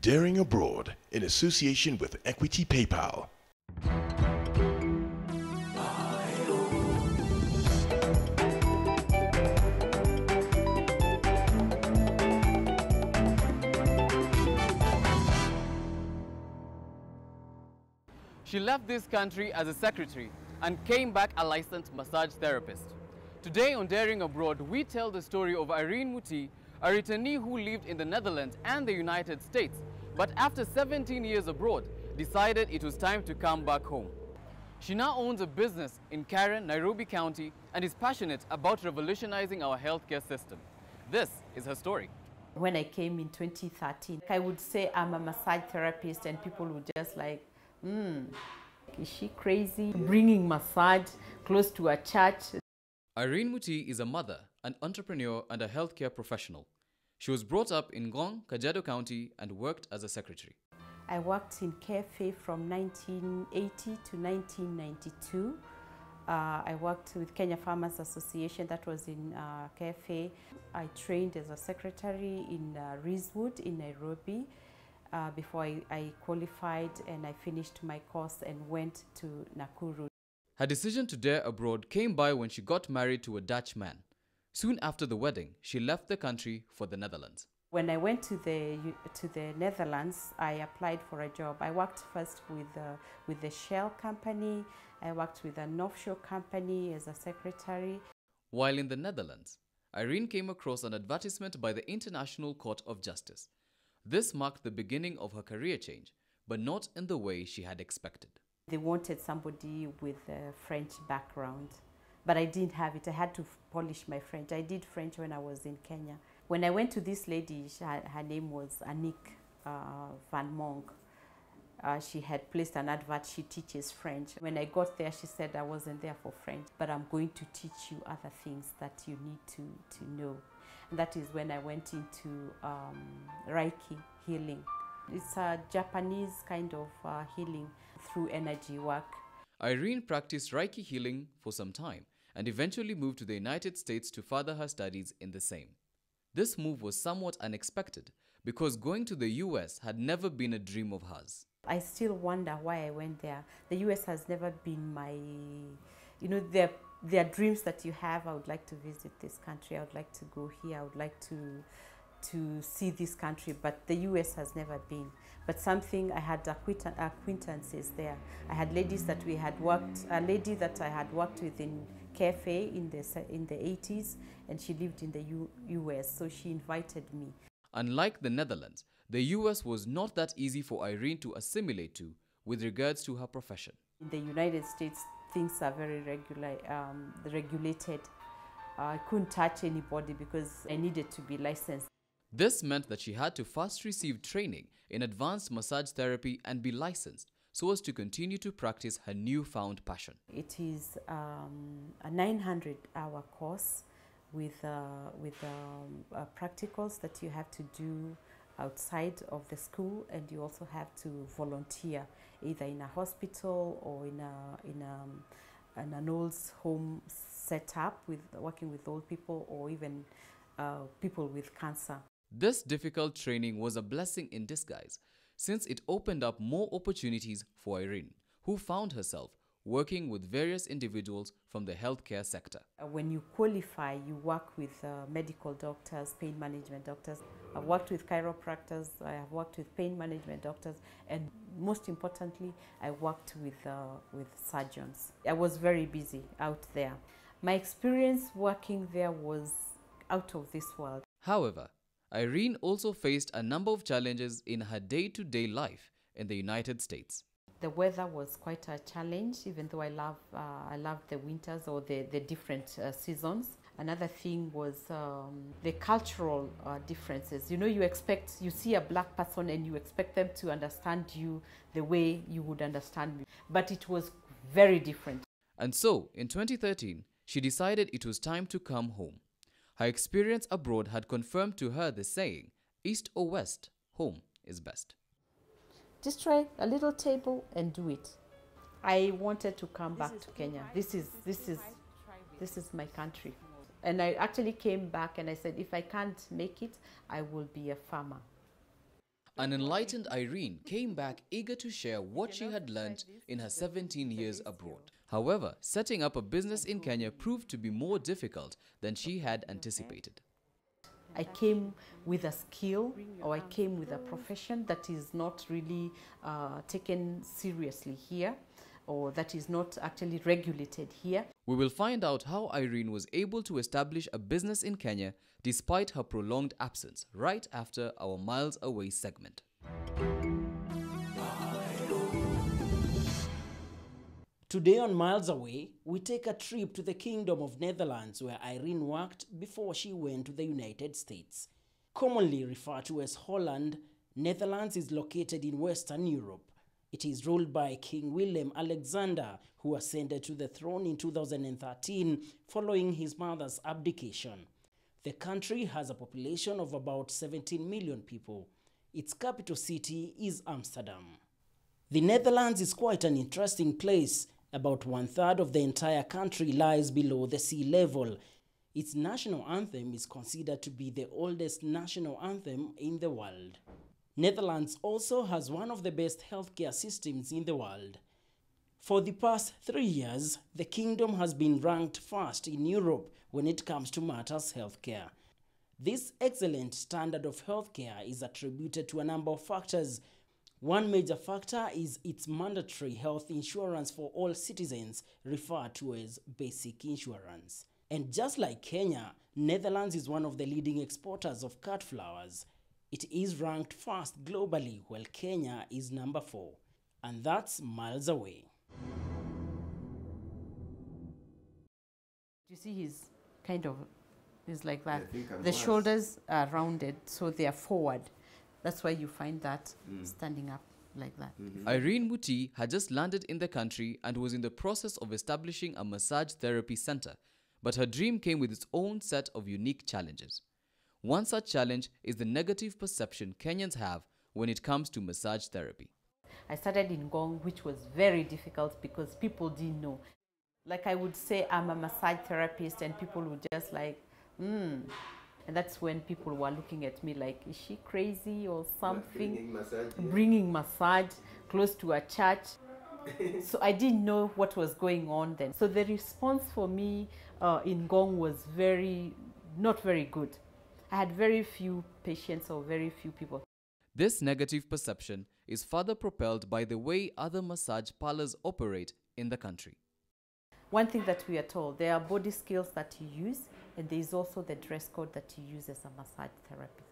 Daring Abroad in association with Equity PayPal. She left this country as a secretary and came back a licensed massage therapist. Today on Daring Abroad, we tell the story of Irene Mutii, a returnee who lived in the Netherlands and the United States, but after 17 years abroad, decided it was time to come back home. She now owns a business in Karen, Nairobi County, and is passionate about revolutionizing our healthcare system. This is her story. When I came in 2013, I would say I'm a massage therapist and people would just like, is she crazy? Bringing massage close to a church. Irene Mutii is a mother, an entrepreneur and a healthcare professional. She was brought up in Ngong, Kajiado County and worked as a secretary. I worked in KFA from 1980 to 1992. I worked with Kenya Farmers Association, that was in KFA. I trained as a secretary in Rizwood in Nairobi before I qualified and I finished my course and went to Nakuru. Her decision to dare abroad came by when she got married to a Dutch man. Soon after the wedding, she left the country for the Netherlands. When I went to the Netherlands, I applied for a job. I worked first with the Shell company. I worked with an offshore company as a secretary. While in the Netherlands, Irene came across an advertisement by the International Court of Justice. This marked the beginning of her career change, but not in the way she had expected. They wanted somebody with a French background, but I didn't have it. I had to polish my French. I did French when I was in Kenya. When I went to this lady, her name was Annick van Monk. She had placed an advert, she teaches French. When I got there, she said I wasn't there for French, but I'm going to teach you other things that you need to know. And that is when I went into Reiki healing. It's a Japanese kind of healing through energy work. Irene practiced Reiki healing for some time and eventually moved to the United States to further her studies in the same. This move was somewhat unexpected because going to the US had never been a dream of hers. I still wonder why I went there. The US has never been my, there are dreams that you have. I would like to visit this country. I would like to go here. I would like to see this country, but the US has never been. But something, I had acquaintances there. I had ladies that we had worked, a lady that I had worked with in cafe in the 80s, and she lived in the US, so she invited me. Unlike the Netherlands, the US was not that easy for Irene to assimilate to with regards to her profession. In the United States, things are very regulated. I couldn't touch anybody because I needed to be licensed. This meant that she had to first receive training in advanced massage therapy and be licensed so as to continue to practice her newfound passion. It is a 900-hour course with practicals that you have to do outside of the school, and you also have to volunteer either in a hospital or in an old home setup with working with old people or even people with cancer. This difficult training was a blessing in disguise since it opened up more opportunities for Irene, who found herself working with various individuals from the healthcare sector. When you qualify, you work with medical doctors, pain management doctors. I've worked with chiropractors, I have worked with pain management doctors, and most importantly, I worked with surgeons. I was very busy out there. My experience working there was out of this world. However, Irene also faced a number of challenges in her day-to-day life in the United States. The weather was quite a challenge, even though I love the winters or the different seasons. Another thing was the cultural differences. You see a black person and you expect them to understand you the way you would understand me. But it was very different. And so, in 2013, she decided it was time to come home. Her experience abroad had confirmed to her the saying, East or West, home is best. Just try a little table and do it. I wanted to come back to Kenya. This is my country. And I actually came back and I said, if I can't make it, I will be a farmer. An enlightened Irene came back eager to share what she had learned in her 17 years abroad. However, setting up a business in Kenya proved to be more difficult than she had anticipated. I came with a skill, or I came with a profession that is not really taken seriously here, or that is not actually regulated here. We will find out how Irene was able to establish a business in Kenya despite her prolonged absence right after our Miles Away segment. Today on Miles Away, we take a trip to the Kingdom of Netherlands where Irene worked before she went to the United States. Commonly referred to as Holland, Netherlands is located in Western Europe. It is ruled by King Willem Alexander, who ascended to the throne in 2013 following his mother's abdication. The country has a population of about 17 million people. Its capital city is Amsterdam. The Netherlands is quite an interesting place. About 1/3 of the entire country lies below the sea level. Its national anthem is considered to be the oldest national anthem in the world. Netherlands also has one of the best healthcare systems in the world. For the past 3 years, the kingdom has been ranked first in Europe when it comes to matters healthcare. This excellent standard of healthcare is attributed to a number of factors. One major factor is its mandatory health insurance for all citizens, referred to as basic insurance. And just like Kenya, Netherlands is one of the leading exporters of cut flowers. It is ranked first globally, while Kenya is number 4. And that's miles away. You see he's like that. The shoulders are rounded, so they are forward. That's why you find that standing up like that. Irene Mutii had just landed in the country and was in the process of establishing a massage therapy center. But her dream came with its own set of unique challenges. One such challenge is the negative perception Kenyans have when it comes to massage therapy. I started in Ngong, which was very difficult because people didn't know. Like I would say I'm a massage therapist and people would just like, And that's when people were looking at me like, is she crazy or something? Bringing massage close to a church. So I didn't know what was going on then. So the response for me in Ngong was not very good. I had very few patients or very few people. This negative perception is further propelled by the way other massage parlors operate in the country. One thing that we are told, there are body skills that you use, and there is also the dress code that you use as a massage therapist.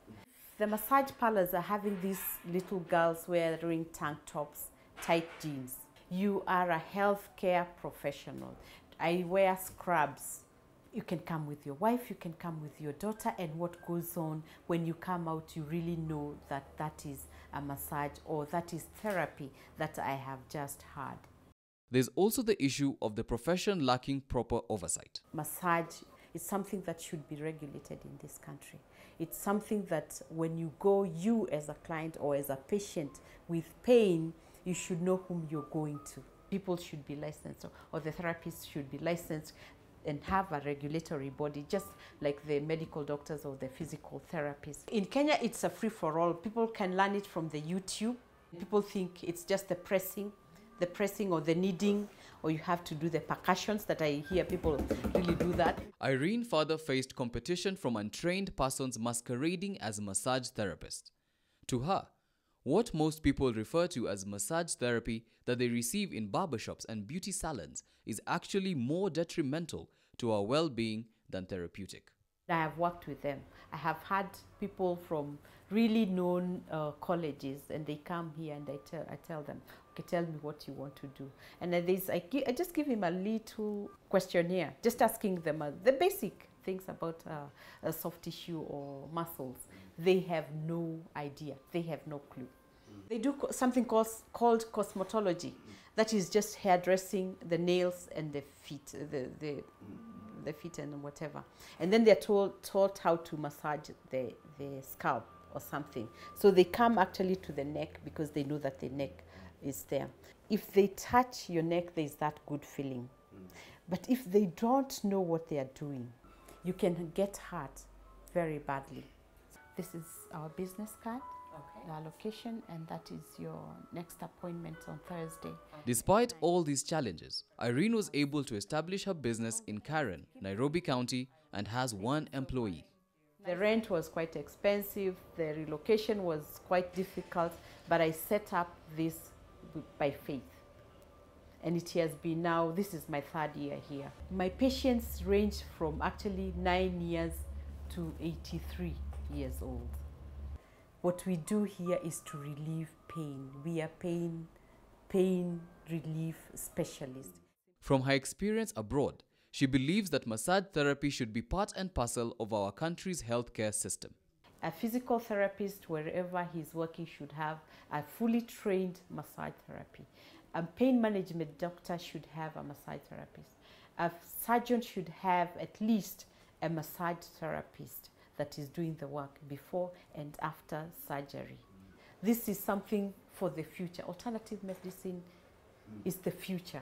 The massage parlors are having these little girls wearing tank tops, tight jeans. You are a healthcare professional. I wear scrubs. You can come with your wife, you can come with your daughter, and what goes on when you come out, you really know that that is a massage or that is therapy that I have just had. There's also the issue of the profession lacking proper oversight. Massage is something that should be regulated in this country. It's something that when you go, you as a client or as a patient with pain, you should know whom you're going to. People should be licensed, or the therapists should be licensed and have a regulatory body, just like the medical doctors or the physical therapists. In Kenya, it's a free-for-all. People can learn it from the YouTube. People think it's just the pressing or the kneading, or you have to do the percussions that I hear people really do that. Irene further faced competition from untrained persons masquerading as massage therapists. To her, what most people refer to as massage therapy that they receive in barbershops and beauty salons is actually more detrimental to our well-being than therapeutic. I have worked with them. I have had people from really known colleges, and they come here and I tell them, okay, tell me what you want to do. And then I just give him a little questionnaire, just asking them the basic things about soft tissue or muscles. They have no idea. They have no clue. They do something called cosmetology. That is just hairdressing, the nails and the feet, the feet and whatever. And then they're taught how to massage the scalp or something. So they come actually to the neck because they know that the neck is there. If they touch your neck, there's that good feeling. But if they don't know what they are doing, you can get hurt very badly. This is our business card. the location, and that is your next appointment on Thursday. Despite all these challenges, Irene was able to establish her business in Karen, Nairobi County, and has 1 employee. The rent was quite expensive, the relocation was quite difficult, but I set up this by faith. And it has been now, this is my 3rd year here. My patients range from actually 9 years to 83 years old. What we do here is to relieve pain. We are pain relief specialists. From her experience abroad, she believes that massage therapy should be part and parcel of our country's healthcare system. A physical therapist, wherever he's working, should have a fully trained massage therapy. A pain management doctor should have a massage therapist. A surgeon should have at least a massage therapist that is doing the work before and after surgery. This is something for the future. Alternative medicine is the future.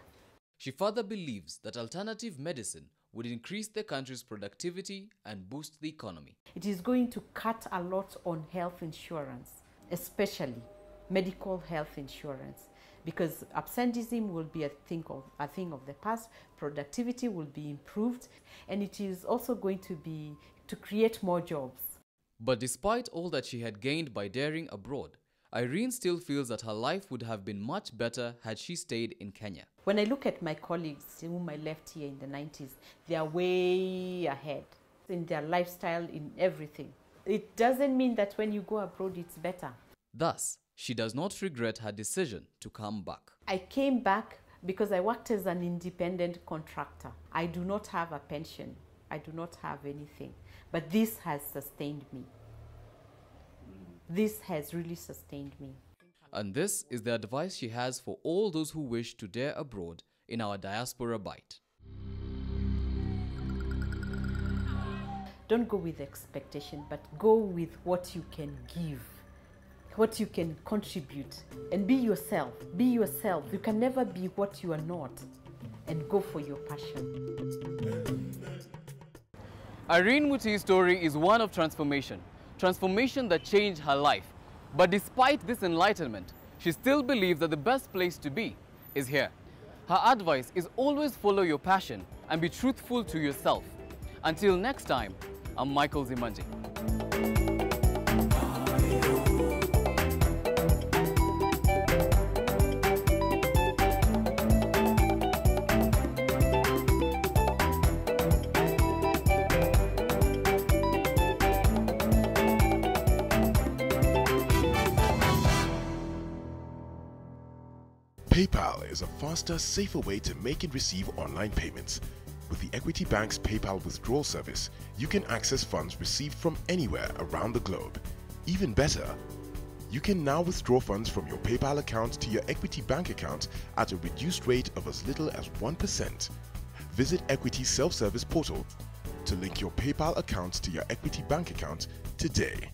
She further believes that alternative medicine would increase the country's productivity and boost the economy. It is going to cut a lot on health insurance, especially medical health insurance, because absenteeism will be a thing of the past, productivity will be improved, and it is also going to create more jobs. But despite all that she had gained by daring abroad, Irene still feels that her life would have been much better had she stayed in Kenya. When I look at my colleagues whom I left here in the 90s, they are way ahead in their lifestyle, in everything. It doesn't mean that when you go abroad it's better. Thus, she does not regret her decision to come back. I came back because I worked as an independent contractor. I do not have a pension. I do not have anything. But this has sustained me. This has really sustained me. And this is the advice she has for all those who wish to dare abroad in our Diaspora Bite. Don't go with expectation, but go with what you can give, what you can contribute, and be yourself. Be yourself. You can never be what you are not, and go for your passion. Irene Mutii's story is one of transformation that changed her life. But despite this enlightenment, she still believes that the best place to be is here. Her advice is always follow your passion and be truthful to yourself. Until next time, I'm Michael Zimanji. PayPal is a faster, safer way to make and receive online payments. With the Equity Bank's PayPal withdrawal service, you can access funds received from anywhere around the globe. Even better, you can now withdraw funds from your PayPal account to your Equity Bank account at a reduced rate of as little as 1%. Visit Equity's self-service portal to link your PayPal account to your Equity Bank account today.